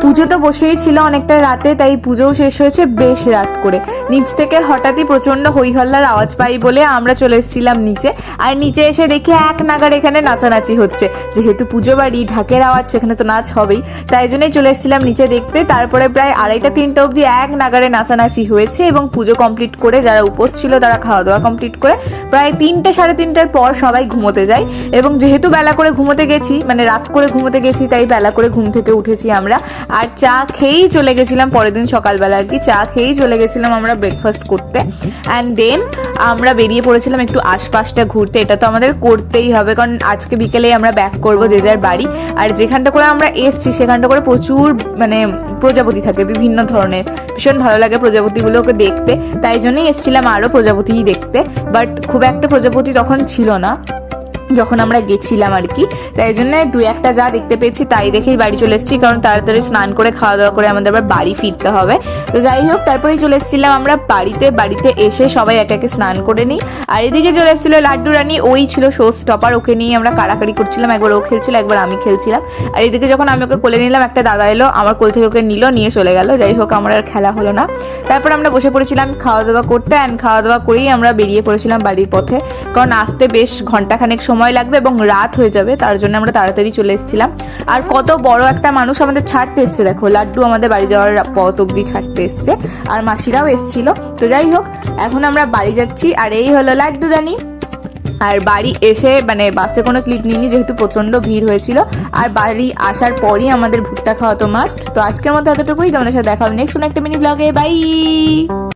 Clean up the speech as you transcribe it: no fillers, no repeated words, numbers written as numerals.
পুজো তো বসেই ছিল অনেকটা রাতে, তাই পুজোও শেষ হয়েছে বেশ রাত করে। নিচ থেকে হঠাৎই প্রচণ্ড হই হল্লার আওয়াজ পাই বলে আমরা চলে এসেছিলাম নিচে। আর নিচে এসে দেখি এক নাগাড় এখানে নাচানাচি হচ্ছে। যেহেতু পুজো বাড়ি, ঢাকের আওয়াজ, সেখানে তো নাচ হবেই, তাই জন্যই চলে এসেছিলাম নিচে দেখতে। তারপরে প্রায় 2:30-3টা অবধি এক নাগাড়ে নাচানাচি হয়েছে এবং পুজো কমপ্লিট করে যারা উপোস ছিল তারা খাওয়া দাওয়া কমপ্লিট করে প্রায় 3টে-3:30টার পর সবাই ঘুমোতে যায়। এবং যেহেতু বেলা করে ঘুমোতে গেছি, মানে রাত করে ঘুমোতে গেছি, তাই বেলা করে ঘুম থেকে উঠেছি আমরা। আর চা খেয়েই চলে গেছিলাম পরের দিন সকালবেলা, আর কি চা খেয়েই চলে গেছিলাম আমরা ব্রেকফাস্ট করতে। অ্যান্ড দেন আমরা বেরিয়ে পড়েছিলাম একটু আশপাশটা ঘুরতে। এটা তো আমাদের করতেই হবে, কারণ আজকে বিকেলেই আমরা ব্যাক করবো যে যার বাড়ি। আর যেখানটা করে আমরা এসছি সেখানটা করে প্রচুর মানে প্রজাপতি থাকে বিভিন্ন ধরনের, ভীষণ ভালো লাগে প্রজাপতিগুলোকে দেখতে, তাই জন্যই এসছিলাম আরও প্রজাপতিই দেখতে। বাট খুব একটা প্রজাপতি তখন ছিল না যখন আমরা গেছিলাম আর কি, তাই জন্য 2-1টা যা দেখতে পেয়েছি তাই দেখেই বাড়ি চলে এসেছি, কারণ তাড়াতাড়ি স্নান করে খাওয়া দাওয়া করে আমাদের আবার বাড়ি ফিরতে হবে। তো যাই হোক, তারপরেই চলে এসেছিলাম আমরা বাড়িতে এসে সবাই একে একে স্নান করে নিই। আর এদিকে চলে এসেছিল লাড্ডু রানী, ওই ছিল শো স্টপার, ওকে নিয়ে আমরা কাড়াকাড়ি করছিলাম। একবার ও খেলছিল, একবার আমি খেলছিলাম। আর এদিকে যখন আমি ওকে কোলে নিলাম, একটা দাদা এলো আমার কোল থেকে, ওকে নিয়ে চলে গেল। যাই হোক, আমার আর খেলা হলো না। তারপর আমরা বসে পড়েছিলাম খাওয়া দাওয়া করতে, অ্যান্ড খাওয়া দাওয়া করেই আমরা বেরিয়ে পড়েছিলাম বাড়ির পথে, কারণ আসতে বেশ ঘন্টাখানেক সময় লাগবে এবং রাত হয়ে যাবে, তার জন্য আমরা তাড়াতাড়ি চলে এসেছিলাম। আর কত বড় একটা মানুষ আমাদের ছাড়তে এসছে, দেখো লাড্ডু আমাদের বাড়ি যাওয়ার পথ অব্দি ছাড়তে এসছে, আর মাসিরাও এসছিল। তো যাই হোক, এখন আমরা বাড়ি যাচ্ছি। আর এই হলো লাড্ডু রানী। আর বাড়ি এসে মানে বাসে কোনো ক্লিপ নিইনি যেহেতু প্রচণ্ড ভিড় হয়েছিল। আর বাড়ি আসার পরই আমাদের ভুট্টা খাওয়া তো মাস্ট। তো আজকের মতো এতটুকুই, তোমাদের সাথে দেখা হবে নেক্সট কোনো একটা মিনি ব্লগে। বাই।